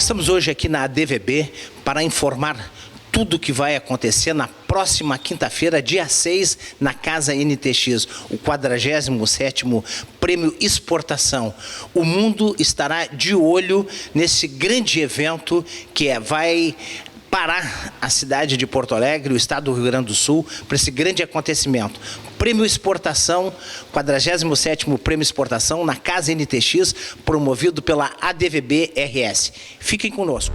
Estamos hoje aqui na ADVB para informar tudo o que vai acontecer na próxima quinta-feira, dia 6, na Casa NTX, o 47º Prêmio Exportação. O mundo estará de olho nesse grande evento que vai parar a cidade de Porto Alegre, o estado do Rio Grande do Sul, para esse grande acontecimento. Prêmio Exportação, 47º Prêmio Exportação na Casa NTX, promovido pela ADVB RS. Fiquem conosco.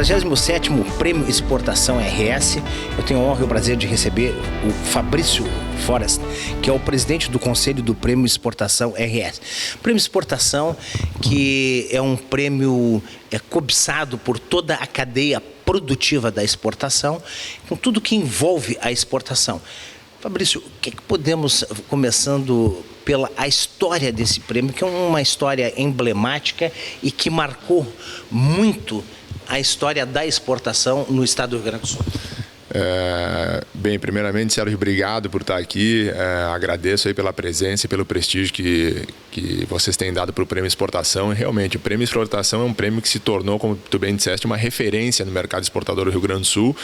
O 47º Prêmio Exportação RS, eu tenho a honra e o prazer de receber o Fabrício Forest, que é o presidente do Conselho do Prêmio Exportação RS. Prêmio Exportação, que é um prêmio cobiçado por toda a cadeia produtiva da exportação, com tudo que envolve a exportação. Fabrício, o que podemos, começando pela a história desse prêmio, que é uma história emblemática e que marcou muito a história da exportação no estado do Rio Grande do Sul? Bem, primeiramente, Sérgio, obrigado por estar aqui. Agradeço aí pela presença e pelo prestígio que vocês têm dado para o Prêmio Exportação. E realmente, o Prêmio Exportação é um prêmio que se tornou, como tu bem disseste, uma referência no mercado exportador do Rio Grande do Sul,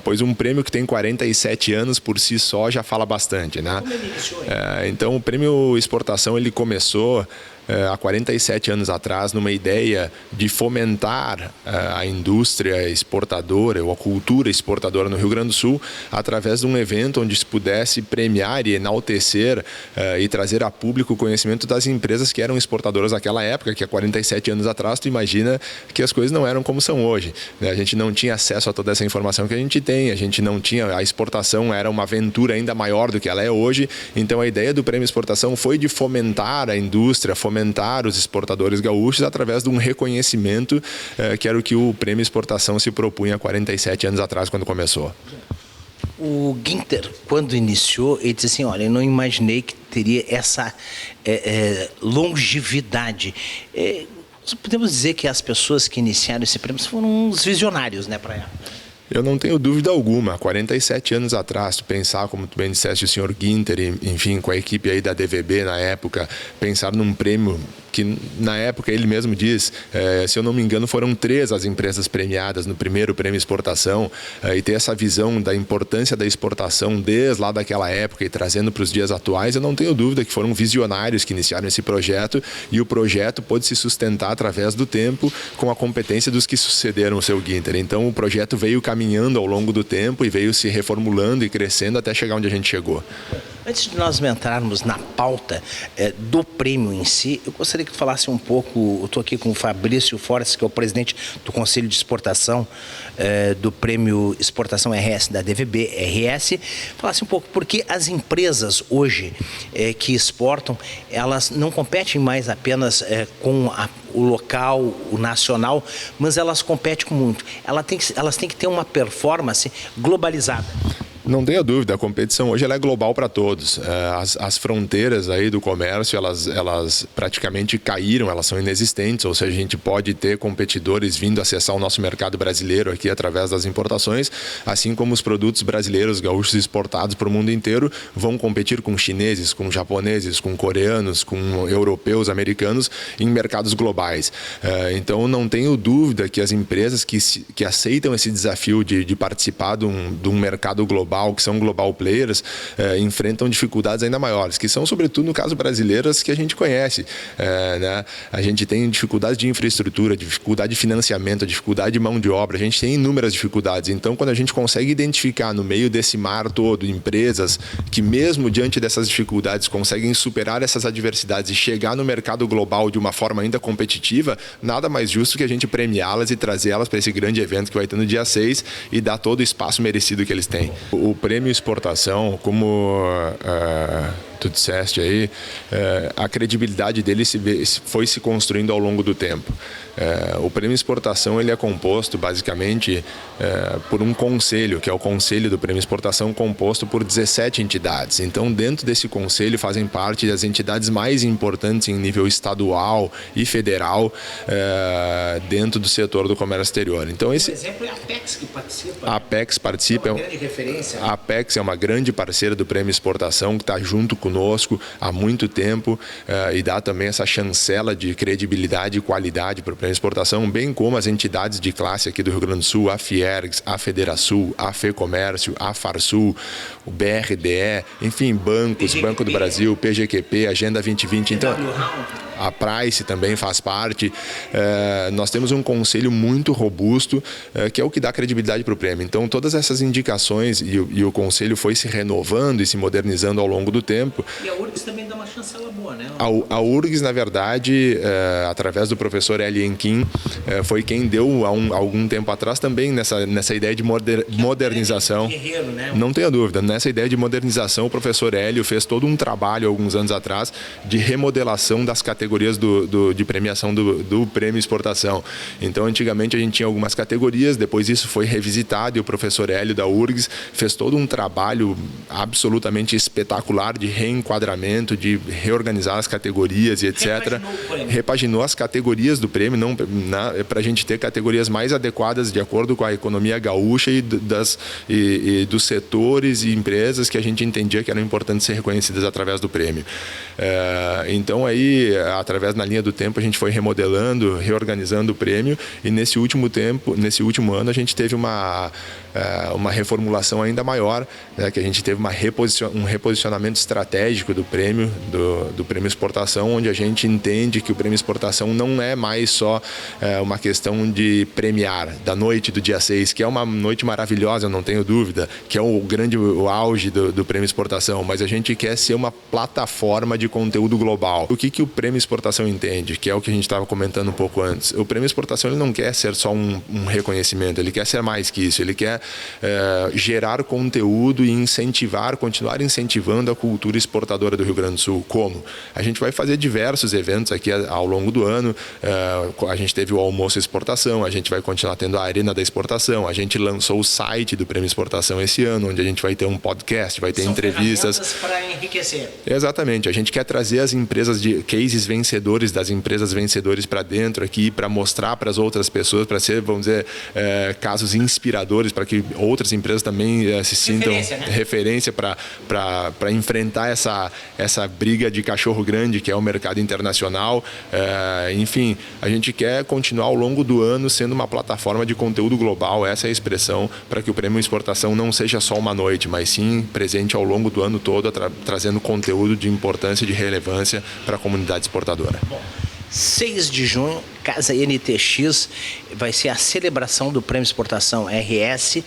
pois um prêmio que tem 47 anos por si só já fala bastante, né? Como ele iniciou? Então, o Prêmio Exportação ele começou há 47 anos atrás, numa ideia de fomentar a indústria exportadora ou a cultura exportadora no Rio Grande do Sul, através de um evento onde se pudesse premiar e enaltecer e trazer a público o conhecimento das empresas que eram exportadoras naquela época, que há 47 anos atrás, tu imagina que as coisas não eram como são hoje, né? A gente não tinha acesso a toda essa informação que a gente tem, a gente não tinha, a exportação era uma aventura ainda maior do que ela é hoje. Então a ideia do Prêmio Exportação foi de fomentar a indústria, fomentar os exportadores gaúchos através de um reconhecimento que era o que o Prêmio Exportação se propunha há 47 anos atrás, quando começou. O Ginter, quando iniciou, ele disse assim, olha, eu não imaginei que teria essa longevidade. Podemos dizer que as pessoas que iniciaram esse prêmio foram uns visionários, né, para ela? Eu não tenho dúvida alguma. 47 anos atrás, tu pensar, como tu bem disseste, o senhor Ginter, enfim, com a equipe aí da DVB na época, pensar num prêmio que, na época, ele mesmo diz, se eu não me engano, foram 3 as empresas premiadas no primeiro Prêmio Exportação, e ter essa visão da importância da exportação desde lá daquela época e trazendo para os dias atuais, eu não tenho dúvida que foram visionários que iniciaram esse projeto, e o projeto pôde se sustentar através do tempo com a competência dos que sucederam o seu Ginter. Então, o projeto veio caminhando ao longo do tempo e veio se reformulando e crescendo até chegar onde a gente chegou. Antes de nós entrarmos na pauta do prêmio em si, eu gostaria que tu falasse um pouco, eu estou aqui com o Fabrício Fortes, que é o presidente do Conselho de Exportação do Prêmio Exportação RS da DVB RS, falasse um pouco porque as empresas hoje que exportam, elas não competem mais apenas com o local, o nacional, mas elas competem com muito. Elas têm que ter uma performance globalizada. Não tenha dúvida, a competição hoje ela é global para todos. As fronteiras aí do comércio, elas praticamente caíram, elas são inexistentes, ou seja, a gente pode ter competidores vindo acessar o nosso mercado brasileiro aqui através das importações, assim como os produtos brasileiros, gaúchos exportados para o mundo inteiro, vão competir com chineses, com japoneses, com coreanos, com europeus, americanos, em mercados globais. Então, não tenho dúvida que as empresas que aceitam esse desafio de participar de um mercado global, que são global players, enfrentam dificuldades ainda maiores, que são, sobretudo, no caso brasileiro, as que a gente conhece. Né? A gente tem dificuldade de infraestrutura, dificuldade de financiamento, dificuldade de mão de obra, a gente tem inúmeras dificuldades. Então, quando a gente consegue identificar no meio desse mar todo empresas que, mesmo diante dessas dificuldades, conseguem superar essas adversidades e chegar no mercado global de uma forma ainda competitiva, nada mais justo que a gente premiá-las e trazê-las para esse grande evento que vai ter no dia 6 e dar todo o espaço merecido que eles têm. O Prêmio Exportação, como tu disseste aí, a credibilidade dele foi se construindo ao longo do tempo. O Prêmio Exportação ele é composto basicamente por um conselho, que é o Conselho do Prêmio Exportação, composto por 17 entidades. Então, dentro desse conselho fazem parte as entidades mais importantes em nível estadual e federal dentro do setor do comércio exterior. Então, por exemplo, é a Apex que participa. A Apex participa. É uma grande referência. A Apex é uma grande parceira do Prêmio Exportação, que está junto conosco há muito tempo e dá também essa chancela de credibilidade e qualidade para o Prêmio Exportação, bem como as entidades de classe aqui do Rio Grande do Sul, a Fiergs, a Federasul, a FEComércio, a Farsul, o BRDE, enfim, bancos, PGQP, Banco do Brasil, PGQP, Agenda 2020. Então, a Price também faz parte. Nós temos um conselho muito robusto, que é o que dá credibilidade para o prêmio. Então, todas essas indicações e o conselho foi se renovando e se modernizando ao longo do tempo. E a URGS também dá uma chancela boa, né? A URGS, na verdade, através do professor Eli Enquim, foi quem deu há algum tempo atrás também nessa ideia de modernização. Guerreiro, né? Não tenha dúvida. Nessa ideia de modernização, o professor Hélio fez todo um trabalho alguns anos atrás de remodelação das categorias de premiação do Prêmio Exportação. Então, antigamente a gente tinha algumas categorias, depois isso foi revisitado e o professor Hélio da URGS fez todo um trabalho absolutamente espetacular de reenquadramento, de reorganizar as categorias e etc. Repaginou as categorias do prêmio para a gente ter categorias mais adequadas de acordo com a economia gaúcha e dos setores e empresas que a gente entendia que eram importantes ser reconhecidas através do prêmio. Então aí, através na linha do tempo, a gente foi remodelando, reorganizando o prêmio e nesse último ano a gente teve uma reformulação ainda maior, né, que a gente teve um reposicionamento estratégico do prêmio Exportação, onde a gente entende que o Prêmio Exportação não é mais só uma questão de premiar da noite do dia 6, que é uma noite maravilhosa, eu não tenho dúvida, que é o auge do Prêmio Exportação, mas a gente quer ser uma plataforma de conteúdo global. O que o Prêmio Exportação entende? Que é o que a gente estava comentando um pouco antes. O Prêmio Exportação ele não quer ser só um reconhecimento, ele quer ser mais que isso, ele quer gerar conteúdo e continuar incentivando a cultura exportadora do Rio Grande do Sul. Como? A gente vai fazer diversos eventos aqui ao longo do ano. A gente teve o Almoço Exportação, a gente vai continuar tendo a Arena da Exportação, a gente lançou o site do Prêmio Exportação esse ano, onde a gente vai ter um podcast, vai ter entrevistas. Para enriquecer. Exatamente. A gente quer trazer as empresas de cases vencedores, das empresas vencedores para dentro aqui, para mostrar para as outras pessoas, para ser, vamos dizer, casos inspiradores, para que outras empresas também se sintam referência para enfrentar essa briga de cachorro grande que é o mercado internacional. Enfim, a gente quer continuar ao longo do ano sendo uma plataforma de conteúdo global, essa é a expressão, para que o Prêmio Exportação não seja só uma noite, mas sim presente ao longo do ano todo, trazendo conteúdo de importância e de relevância para a comunidade exportadora. Bom, 6 de junho, Casa NTX, vai ser a celebração do Prêmio Exportação RS,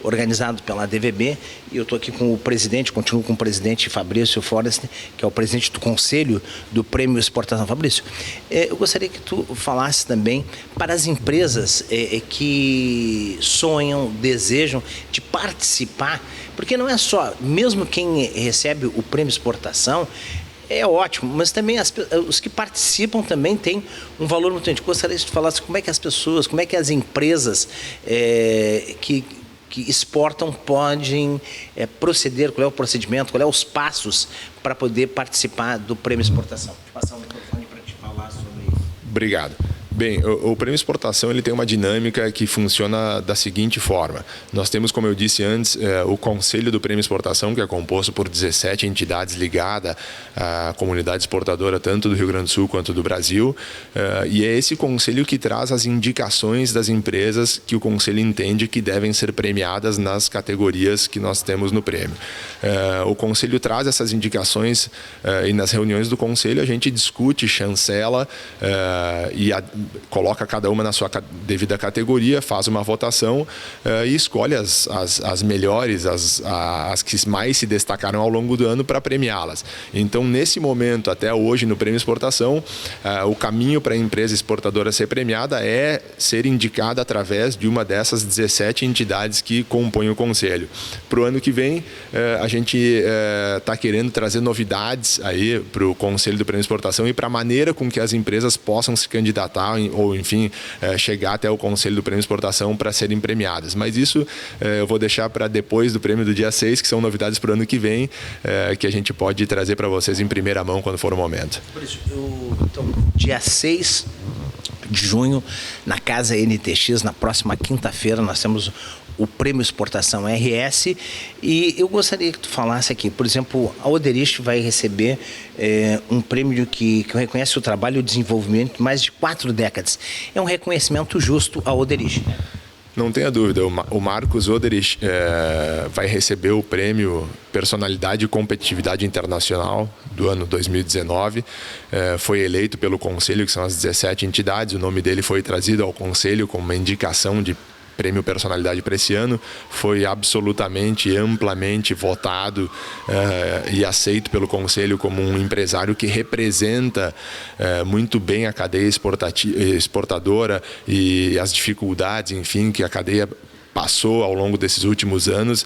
organizado pela DVB, e eu estou aqui com o presidente, continuo com o presidente Fabrício Forrest, que é o presidente do Conselho do Prêmio Exportação. Fabrício, eu gostaria que tu falasse também para as empresas que sonham, desejam de participar, porque não é só, mesmo quem recebe o Prêmio Exportação, é ótimo, mas também os que participam também têm um valor muito grande. Gostaria de falar como é que as pessoas, como é que as empresas que exportam podem proceder, qual é o procedimento, qual é os passos para poder participar do Prêmio Exportação. Vou passar o microfone para te falar sobre isso. Obrigado. Bem, o Prêmio Exportação ele tem uma dinâmica que funciona da seguinte forma. Nós temos, como eu disse antes, o Conselho do Prêmio Exportação, que é composto por 17 entidades ligadas à comunidade exportadora, tanto do Rio Grande do Sul quanto do Brasil. E é esse conselho que traz as indicações das empresas que o conselho entende que devem ser premiadas nas categorias que nós temos no prêmio. O conselho traz essas indicações e nas reuniões do conselho a gente discute, chancela coloca cada uma na sua devida categoria, faz uma votação e escolhe as melhores, as que mais se destacaram ao longo do ano para premiá-las. Então, nesse momento, até hoje, no Prêmio Exportação, o caminho para a empresa exportadora ser premiada é ser indicada através de uma dessas 17 entidades que compõem o Conselho. Para o ano que vem, a gente está querendo trazer novidades aí para o Conselho do Prêmio Exportação e para a maneira com que as empresas possam se candidatar ou, enfim, chegar até o Conselho do Prêmio Exportação para serem premiadas. Mas isso eu vou deixar para depois do prêmio do dia 6, que são novidades para o ano que vem, que a gente pode trazer para vocês em primeira mão quando for o momento. Por isso, então, dia 6 de junho, na Casa NTX, na próxima quinta-feira, nós temos o Prêmio Exportação RS, e eu gostaria que tu falasse aqui, por exemplo, a Oderich vai receber um prêmio que reconhece o trabalho e o desenvolvimento de mais de 4 décadas. É um reconhecimento justo à Oderich. Não tenha dúvida, o Marcos Oderich vai receber o prêmio Personalidade e Competitividade Internacional do ano 2019. Foi eleito pelo Conselho, que são as 17 entidades. O nome dele foi trazido ao Conselho como uma indicação de Prêmio Personalidade para esse ano, foi absolutamente, amplamente votado e aceito pelo Conselho como um empresário que representa muito bem a cadeia exportadora e as dificuldades, enfim, que a cadeia passou ao longo desses últimos anos,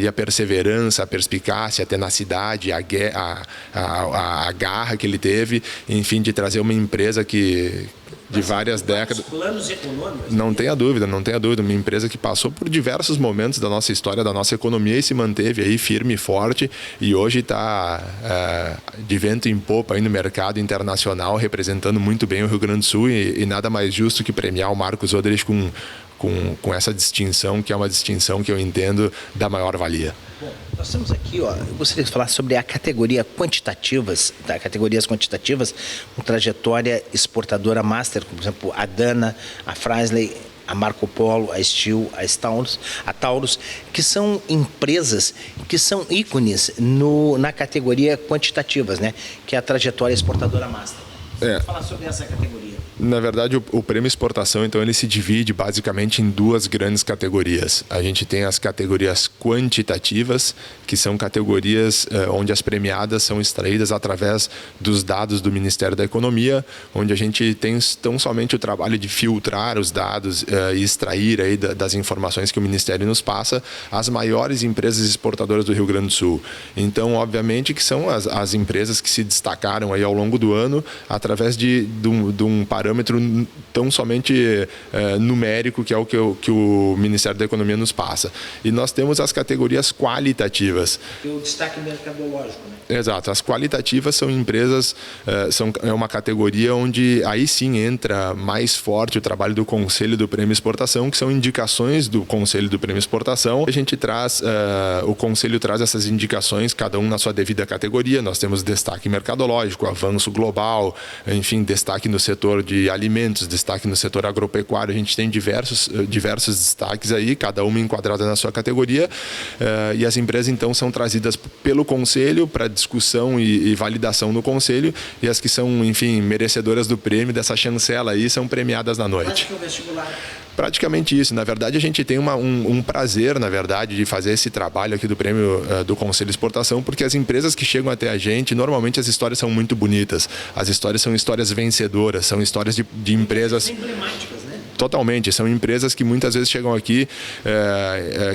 e a perseverança, a perspicácia, a tenacidade, a garra que ele teve, enfim, de trazer uma empresa que de várias décadas. Planos econômicos. Não tenha dúvida. Uma empresa que passou por diversos momentos da nossa história, da nossa economia, e se manteve aí firme e forte, e hoje está de vento em popa aí no mercado internacional, representando muito bem o Rio Grande do Sul, e nada mais justo que premiar o Marcos Oderich com essa distinção, que é uma distinção que eu entendo da maior valia. Bom, nós temos aqui, eu gostaria de falar sobre categorias quantitativas, com trajetória exportadora master, como, por exemplo, a Dana, a Freisley, a Marco Polo, a Steel, a Taurus, que são empresas que são ícones na categoria quantitativas, né? Que é a trajetória exportadora master. Vamos falar sobre essa categoria. Na verdade, o Prêmio Exportação, então, ele se divide basicamente em 2 grandes categorias. A gente tem as categorias quantitativas, que são categorias onde as premiadas são extraídas através dos dados do Ministério da Economia, onde a gente tem tão somente o trabalho de filtrar os dados e extrair aí das informações que o Ministério nos passa as maiores empresas exportadoras do Rio Grande do Sul. Então, obviamente, que são as empresas que se destacaram aí ao longo do ano através de um parâmetro tão somente numérico, que é o que o Ministério da Economia nos passa. E nós temos as categorias qualitativas. E o destaque mercadológico, né? Exato. As qualitativas são empresas, é uma categoria onde aí sim entra mais forte o trabalho do Conselho do Prêmio Exportação, que são indicações do Conselho do Prêmio Exportação. A gente traz, o Conselho traz essas indicações, cada um na sua devida categoria. Nós temos destaque mercadológico, avanço global, enfim, destaque no setor de alimentos, destaque no setor agropecuário. A gente tem diversos destaques aí, cada uma enquadrada na sua categoria, e as empresas então são trazidas pelo Conselho para discussão e validação no Conselho, e as que são, enfim, merecedoras do prêmio, dessa chancela aí, são premiadas na noite. Praticamente isso. Na verdade, a gente tem um prazer, na verdade, de fazer esse trabalho aqui do Prêmio do Conselho de Exportação, porque as empresas que chegam até a gente, normalmente as histórias são muito bonitas. As histórias são histórias vencedoras, são histórias de empresas emblemáticas, né? Totalmente. São empresas que muitas vezes chegam aqui,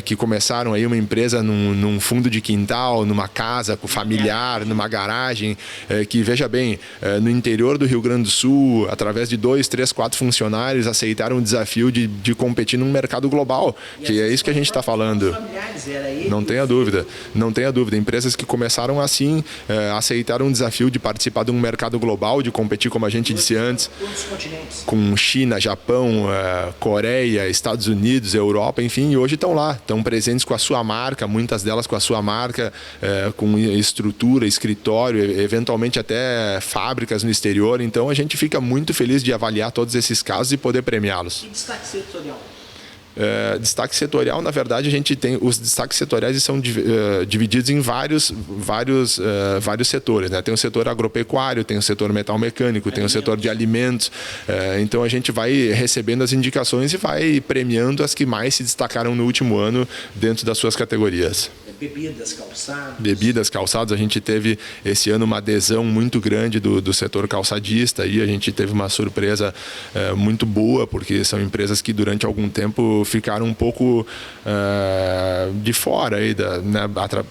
que começaram aí uma empresa num fundo de quintal, numa casa familiar, numa garagem, que, veja bem, no interior do Rio Grande do Sul, através de 2, 3, 4 funcionários, aceitaram o desafio de competir num mercado global, que é isso que a gente está falando. Não tenha dúvida. Empresas que começaram assim, aceitaram o desafio de participar de um mercado global, de competir, como a gente disse antes, com China, Japão, Coreia, Estados Unidos, Europa, enfim, e hoje estão lá, estão presentes com a sua marca, muitas delas com a sua marca, com estrutura, escritório, eventualmente até fábricas no exterior. Então a gente fica muito feliz de avaliar todos esses casos e poder premiá-los. E destaque setorial? Destaque setorial, na verdade, a gente tem os destaques setoriais são divididos em vários setores, né? Tem o setor agropecuário, tem o setor metal mecânico, tem o setor de alimentos. Então a gente vai recebendo as indicações e vai premiando as que mais se destacaram no último ano dentro das suas categorias. Bebidas, calçados. Bebidas, calçados. A gente teve esse ano uma adesão muito grande do setor calçadista e a gente teve uma surpresa muito boa, porque são empresas que durante algum tempo ficaram um pouco de fora aí né,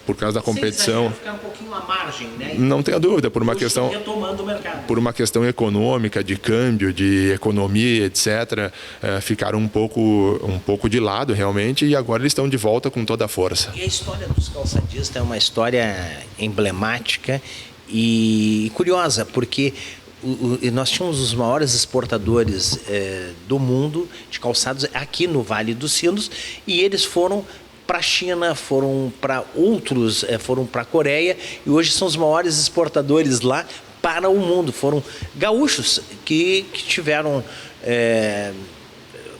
por causa da competição. Ficaram um pouquinho à margem, né? Não tenha dúvida, por uma questão retomando o mercado. Por uma questão econômica, de câmbio, de economia, etc., ficaram um pouco de lado realmente, e agora eles estão de volta com toda a força. E a história dos calçadistas é uma história emblemática e curiosa, porque nós tínhamos os maiores exportadores do mundo de calçados aqui no Vale dos Sinos, e eles foram para a China, foram para outros, foram para a Coreia, e hoje são os maiores exportadores lá para o mundo. Foram gaúchos que tiveram...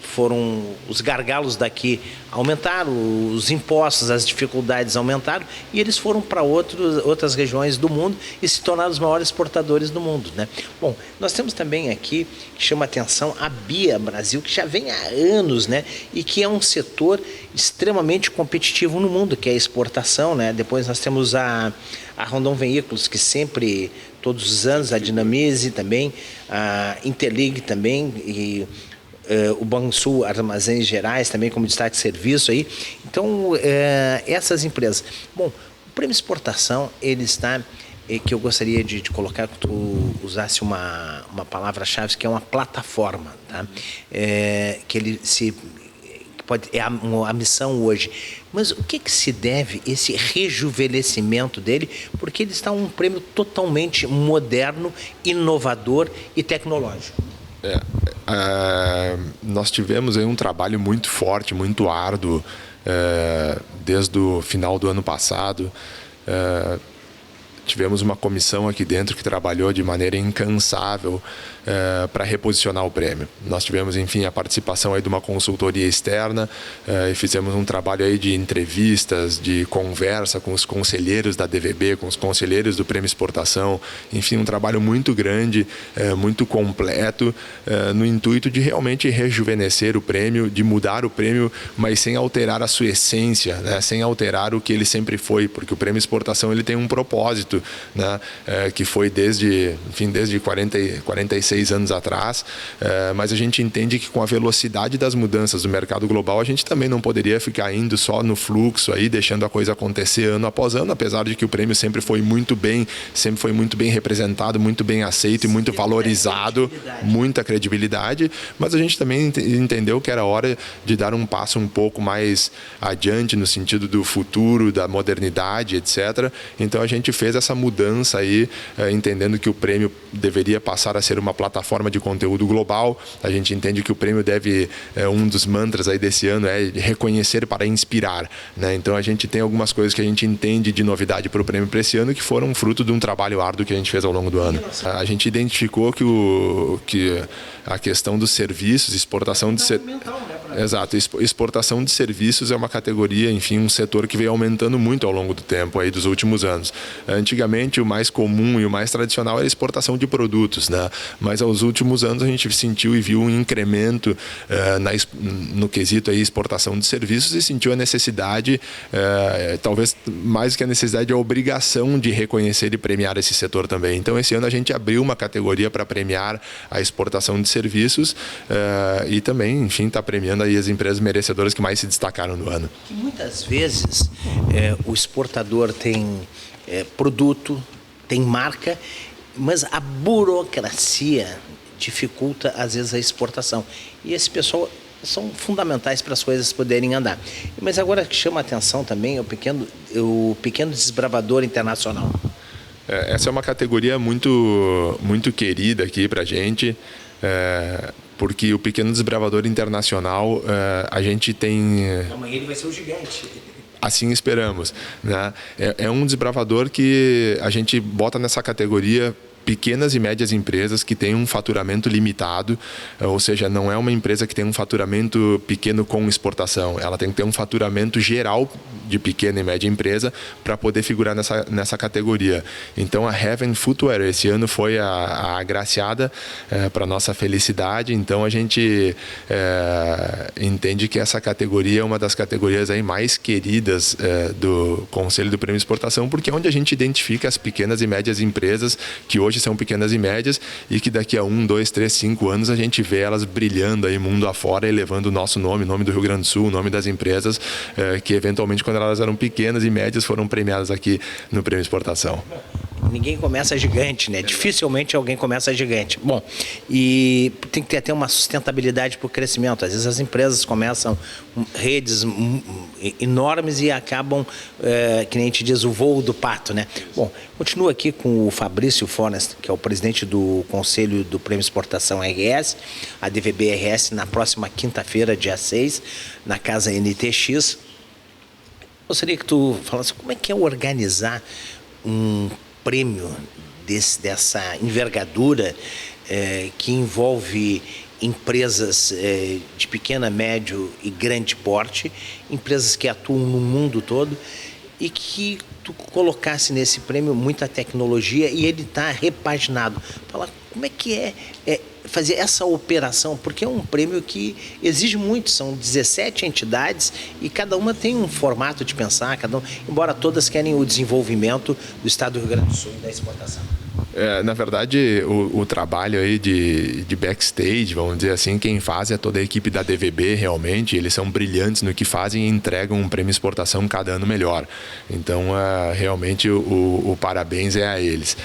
foram os gargalos daqui aumentaram, os impostos, as dificuldades aumentaram, e eles foram para outras regiões do mundo e se tornaram os maiores exportadores do mundo, né? Bom, nós temos também aqui, que chama atenção, a Bia Brasil, que já vem há anos, né? E que é um setor extremamente competitivo no mundo, que é a exportação, né? Depois nós temos a Rondon Veículos, que sempre, todos os anos, a Dinamize também, a Interlig também, e o Bansul Armazéns Gerais também como destaque de serviço aí. Então, essas empresas. Bom, o Prêmio Exportação, ele está, que eu gostaria de colocar, que tu usasse uma palavra-chave, que é uma plataforma, tá? Que ele se... é a missão hoje. Mas o que se deve esse rejuvenescimento dele? Porque ele está um prêmio totalmente moderno, inovador e tecnológico. Nós tivemos aí um trabalho muito forte, muito árduo, desde o final do ano passado. Tivemos uma comissão aqui dentro que trabalhou de maneira incansável para reposicionar o prêmio. Nós tivemos, enfim, a participação aí de uma consultoria externa e fizemos um trabalho aí de entrevistas, de conversa com os conselheiros da DVB, com os conselheiros do Prêmio Exportação, enfim, um trabalho muito grande, muito completo, no intuito de realmente rejuvenescer o prêmio, de mudar o prêmio, mas sem alterar a sua essência, né? Sem alterar o que ele sempre foi, porque o Prêmio Exportação ele tem um propósito, né? Que foi desde 46 anos atrás, mas a gente entende que com a velocidade das mudanças do mercado global, a gente também não poderia ficar indo só no fluxo aí, deixando a coisa acontecer ano após ano, apesar de que o prêmio sempre foi muito bem representado, muito bem aceito e muito valorizado, muita credibilidade, mas a gente também entendeu que era hora de dar um passo um pouco mais adiante no sentido do futuro, da modernidade, etc. Então a gente fez essa mudança aí, entendendo que o prêmio deveria passar a ser uma plataforma de conteúdo global. A gente entende que o prêmio deve, um dos mantras aí desse ano é reconhecer para inspirar, né? Então a gente tem algumas coisas que a gente entende de novidade para o prêmio para esse ano que foram fruto de um trabalho árduo que a gente fez ao longo do ano. A gente identificou que a questão dos serviços, exportação de Exato, exportação de serviços é uma categoria, enfim, um setor que veio aumentando muito ao longo do tempo aí dos últimos anos. Antigamente o mais comum e o mais tradicional era a exportação de produtos, né? Mas aos últimos anos a gente sentiu e viu um incremento no quesito aí exportação de serviços e sentiu a necessidade, talvez mais que a necessidade, a obrigação de reconhecer e premiar esse setor também. Então esse ano a gente abriu uma categoria para premiar a exportação de serviços e também, enfim, está premiando aí as empresas merecedoras que mais se destacaram no ano. Que muitas vezes o exportador tem produto, tem marca, mas a burocracia dificulta às vezes a exportação. E esse pessoal são fundamentais para as coisas poderem andar. Mas agora que chama a atenção também é o pequeno desbravador internacional. Essa é uma categoria muito, muito querida aqui para a gente, porque o pequeno desbravador internacional, a gente tem... Amanhã ele vai ser um gigante. Assim esperamos, né? É um desbravador que a gente bota nessa categoria pequenas e médias empresas que têm um faturamento limitado, ou seja, não é uma empresa que tem um faturamento pequeno com exportação, ela tem que ter um faturamento geral de pequena e média empresa para poder figurar nessa categoria. Então a Heaven Footwear esse ano foi a agraciada para nossa felicidade, então a gente entende que essa categoria é uma das categorias aí mais queridas do Conselho do Prêmio Exportação, porque é onde a gente identifica as pequenas e médias empresas que hoje são pequenas e médias e que daqui a 1, 2, 3, 5 anos a gente vê elas brilhando aí mundo afora, elevando o nosso nome, o nome do Rio Grande do Sul, o nome das empresas que eventualmente quando elas eram pequenas e médias foram premiadas aqui no Prêmio Exportação. Ninguém começa gigante, né? Dificilmente alguém começa gigante. Bom, e tem que ter até uma sustentabilidade para o crescimento. Às vezes as empresas começam redes enormes e acabam, que nem a gente diz, o voo do pato, né? Bom, continuo aqui com o Fabrício Fornest, que é o presidente do Conselho do Prêmio Exportação RS, a DVB RS, na próxima quinta-feira, dia 6, na Casa NTX. Gostaria que tu falasse como é que é organizar um prêmio dessa envergadura que envolve empresas de pequena, médio e grande porte, empresas que atuam no mundo todo e que tu colocasse nesse prêmio muita tecnologia e ele está repaginado. Fala como é que é fazer essa operação, porque é um prêmio que exige muito, são 17 entidades e cada uma tem um formato de pensar, embora todas querem o desenvolvimento do estado do Rio Grande do Sul e da exportação. Na verdade, o trabalho aí de backstage, vamos dizer assim, quem faz é toda a equipe da DVB realmente, eles são brilhantes no que fazem e entregam um prêmio exportação cada ano melhor. Então, realmente, o parabéns é a eles.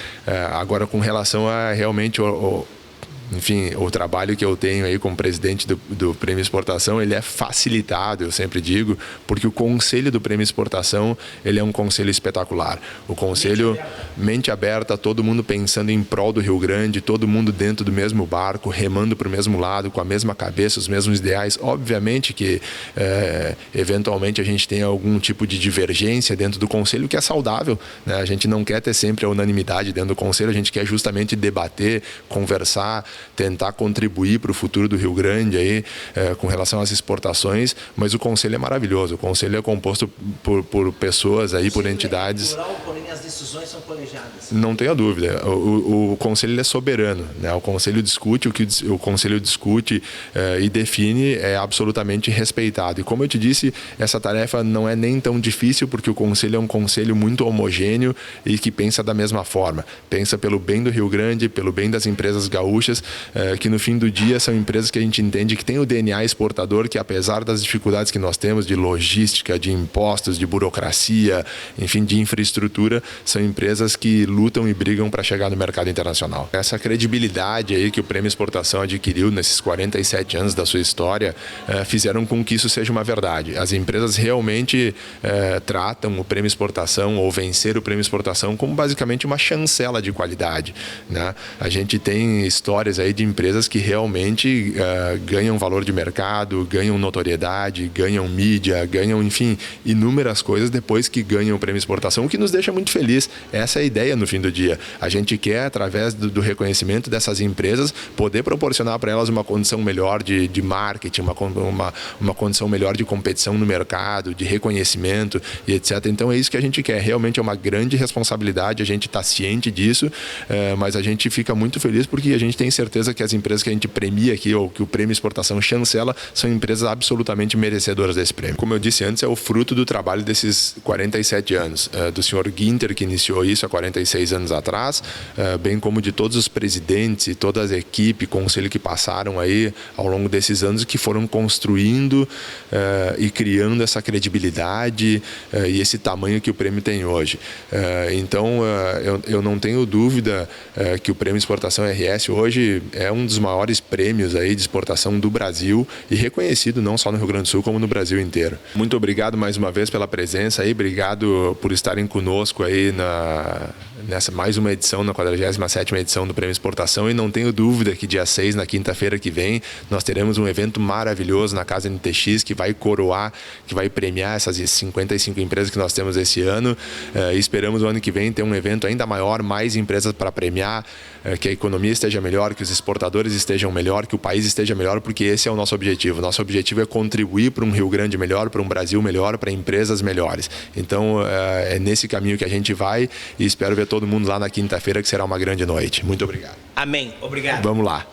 Agora, com relação a realmente enfim, o trabalho que eu tenho aí como presidente do Prêmio Exportação, ele é facilitado, eu sempre digo, porque o Conselho do Prêmio Exportação, ele é um conselho espetacular. O conselho, mente aberta, todo mundo pensando em prol do Rio Grande, todo mundo dentro do mesmo barco, remando para o mesmo lado, com a mesma cabeça, os mesmos ideais. Obviamente que, eventualmente, a gente tem algum tipo de divergência dentro do conselho, que é saudável, né? A gente não quer ter sempre a unanimidade dentro do conselho, a gente quer justamente debater, conversar, tentar contribuir para o futuro do Rio Grande aí, com relação às exportações, mas o conselho é maravilhoso. O conselho é composto por pessoas aí, por entidades. É plural, porém as decisões são colegiadas. Não tenha dúvida. O conselho é soberano, né? O conselho discute o que o conselho discute e define, é absolutamente respeitado. E como eu te disse, essa tarefa não é nem tão difícil, porque o conselho é um conselho muito homogêneo e que pensa da mesma forma. Pensa pelo bem do Rio Grande, pelo bem das empresas gaúchas, que no fim do dia são empresas que a gente entende que tem o DNA exportador, que apesar das dificuldades que nós temos de logística, de impostos, de burocracia, enfim, de infraestrutura, são empresas que lutam e brigam para chegar no mercado internacional. Essa credibilidade aí que o Prêmio Exportação adquiriu nesses 47 anos da sua história fizeram com que isso seja uma verdade. As empresas realmente tratam o Prêmio Exportação ou vencer o Prêmio Exportação como basicamente uma chancela de qualidade, né? A gente tem histórias aí de empresas que realmente ganham valor de mercado, ganham notoriedade, ganham mídia, ganham, enfim, inúmeras coisas depois que ganham o Prêmio Exportação, o que nos deixa muito feliz. Essa é a ideia no fim do dia. A gente quer, através do reconhecimento dessas empresas, poder proporcionar para elas uma condição melhor de marketing, uma condição melhor de competição no mercado, de reconhecimento e etc. Então é isso que a gente quer. Realmente é uma grande responsabilidade, a gente está ciente disso, mas a gente fica muito feliz porque a gente tem certeza que as empresas que a gente premia aqui, ou que o Prêmio Exportação chancela, são empresas absolutamente merecedoras desse prêmio. Como eu disse antes, é o fruto do trabalho desses 47 anos, do senhor Ginter, que iniciou isso há 46 anos atrás, bem como de todos os presidentes e toda a equipe, conselho que passaram aí ao longo desses anos, que foram construindo e criando essa credibilidade e esse tamanho que o prêmio tem hoje. Então, eu não tenho dúvida que o Prêmio Exportação RS hoje é um dos maiores prêmios aí de exportação do Brasil e reconhecido não só no Rio Grande do Sul, como no Brasil inteiro. Muito obrigado mais uma vez pela presença aí, obrigado por estarem conosco aí nessa mais uma edição, na 47ª edição do Prêmio Exportação, e não tenho dúvida que dia 6, na quinta-feira que vem, nós teremos um evento maravilhoso na Casa NTX que vai coroar, que vai premiar essas 55 empresas que nós temos esse ano, e esperamos o ano que vem ter um evento ainda maior, mais empresas para premiar, que a economia esteja melhor, que os exportadores estejam melhor, que o país esteja melhor, porque esse é o nosso objetivo. Nosso objetivo é contribuir para um Rio Grande melhor, para um Brasil melhor, para empresas melhores. Então, é nesse caminho que a gente vai e espero ver todo mundo lá na quinta-feira, que será uma grande noite. Muito obrigado. Amém. Obrigado. Vamos lá.